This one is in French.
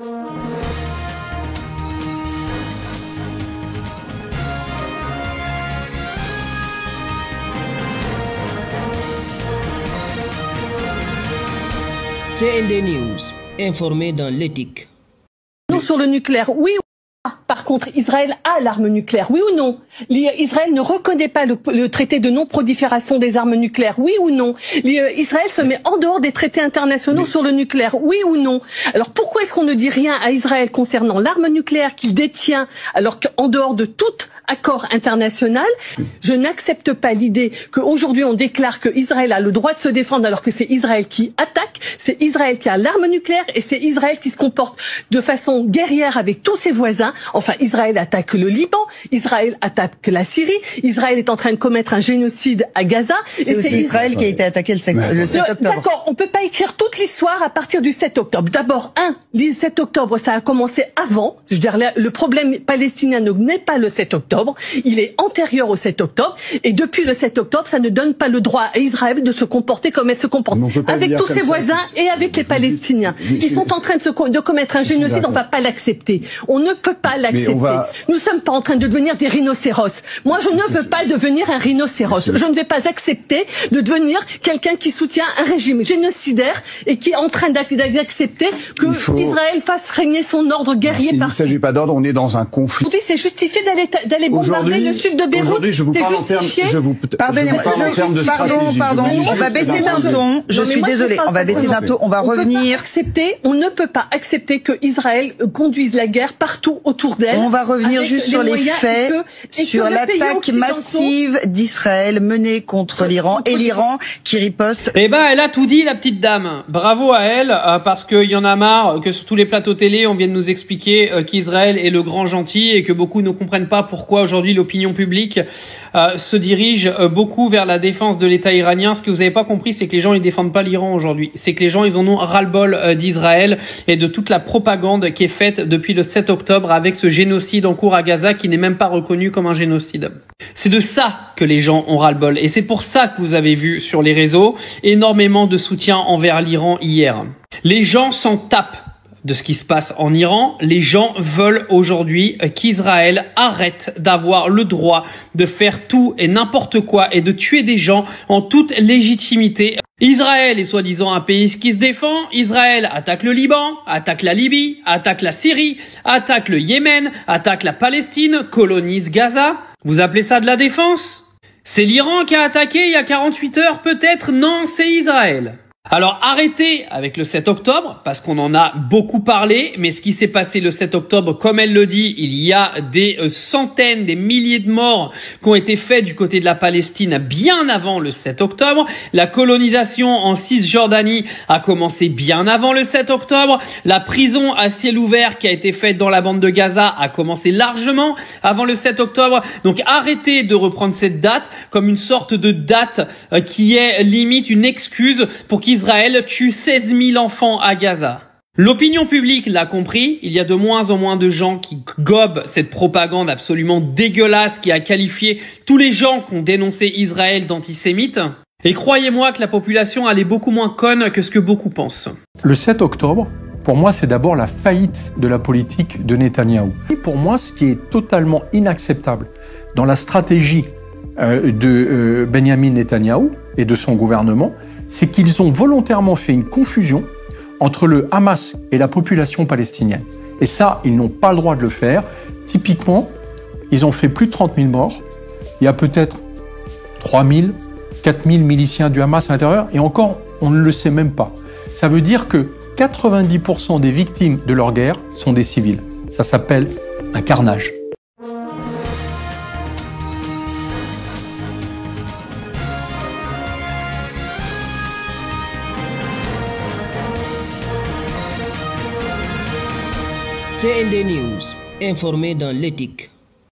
CND News, informé dans l'éthique. Sur le nucléaire, oui ou non? Par contre, Israël a l'arme nucléaire, oui ou non? Israël ne reconnaît pas le traité de non-prolifération des armes nucléaires, oui ou non? Israël se met en dehors des traités internationaux sur le nucléaire, oui ou non? Alors pourquoi est-ce qu'on ne dit rien à Israël concernant l'arme nucléaire qu'il détient, alors qu'en dehors de toute accord international, je n'accepte pas l'idée qu'aujourd'hui on déclare que Israël a le droit de se défendre alors que c'est Israël qui attaque, c'est Israël qui a l'arme nucléaire et c'est Israël qui se comporte de façon guerrière avec tous ses voisins. Enfin, Israël attaque le Liban, Israël attaque la Syrie, Israël est en train de commettre un génocide à Gaza. C'est aussi Israël qui a été attaqué le 7 octobre. D'accord, on peut pas écrire toute l'histoire à partir du 7 octobre. D'abord, le 7 octobre, ça a commencé avant. Je veux dire, le problème palestinien n'est pas le 7 octobre. Il est antérieur au 7 octobre et depuis le 7 octobre, ça ne donne pas le droit à Israël de se comporter comme elle se comporte avec tous ses voisins et avec les Palestiniens. Ils sont en train de commettre un génocide, on ne va pas l'accepter. On ne peut pas l'accepter. Nous ne sommes pas en train de devenir des rhinocéros. Moi, je ne veux pas devenir un rhinocéros. Je ne vais pas accepter de devenir quelqu'un qui soutient un régime génocidaire et qui est en train d'accepter que Israël fasse régner son ordre guerrier partout. Il ne s'agit pas d'ordre, on est dans un conflit. Aujourd'hui, c'est justifié d'aller bombarder le sud de Beyrouth. Aujourd'hui, je vous parle en termes, pardon, on va baisser d'un ton. Je suis désolée, on va baisser d'un ton, on va revenir. On ne peut pas accepter que Israël conduise la guerre partout autour d'elle. On va revenir juste sur les faits, sur l'attaque massive d'Israël menée contre l'Iran et l'Iran qui riposte. Eh ben, elle a tout dit, la petite dame. Bravo à elle, parce qu'il y en a marre que sur tous les plateaux télé, on vienne nous expliquer qu'Israël est le grand gentil et que beaucoup ne comprennent pas pourquoi aujourd'hui l'opinion publique se dirige beaucoup vers la défense de l'État iranien. Ce que vous n'avez pas compris, c'est que les gens ils défendent pas l'Iran aujourd'hui. C'est que les gens ils en ont ras-le-bol d'Israël et de toute la propagande qui est faite depuis le 7 octobre avec ce génocide en cours à Gaza qui n'est même pas reconnu comme un génocide. C'est de ça que les gens ont ras-le-bol et c'est pour ça que vous avez vu sur les réseaux énormément de soutien envers l'Iran hier. Les gens s'en tapent de ce qui se passe en Iran. Les gens veulent aujourd'hui qu'Israël arrête d'avoir le droit de faire tout et n'importe quoi et de tuer des gens en toute légitimité. Israël est soi-disant un pays qui se défend. Israël attaque le Liban, attaque la Libye, attaque la Syrie, attaque le Yémen, attaque la Palestine, colonise Gaza. Vous appelez ça de la défense? C'est l'Iran qui a attaqué il y a 48 heures peut-être? Non, c'est Israël. Alors arrêtez avec le 7 octobre, parce qu'on en a beaucoup parlé, mais ce qui s'est passé le 7 octobre, comme elle le dit, il y a des centaines, des milliers de morts qui ont été faits du côté de la Palestine bien avant le 7 octobre. La colonisation en Cisjordanie a commencé bien avant le 7 octobre. La prison à ciel ouvert qui a été faite dans la bande de Gaza a commencé largement avant le 7 octobre. Donc arrêtez de reprendre cette date comme une sorte de date qui est limite une excuse pour qu'Israël tue 16 000 enfants à Gaza. L'opinion publique l'a compris, il y a de moins en moins de gens qui gobent cette propagande absolument dégueulasse qui a qualifié tous les gens qui ont dénoncé Israël d'antisémites. Et croyez-moi que la population elle est beaucoup moins conne que ce que beaucoup pensent. Le 7 octobre, pour moi, c'est d'abord la faillite de la politique de Netanyahou. Et pour moi, ce qui est totalement inacceptable dans la stratégie de Benjamin Netanyahou et de son gouvernement, c'est qu'ils ont volontairement fait une confusion entre le Hamas et la population palestinienne. Et ça, ils n'ont pas le droit de le faire. Typiquement, ils ont fait plus de 30 000 morts. Il y a peut-être 3 000, 4 000 miliciens du Hamas à l'intérieur, et encore, on ne le sait même pas. Ça veut dire que 90% des victimes de leur guerre sont des civils. Ça s'appelle un carnage. CND News, informé dans l'éthique.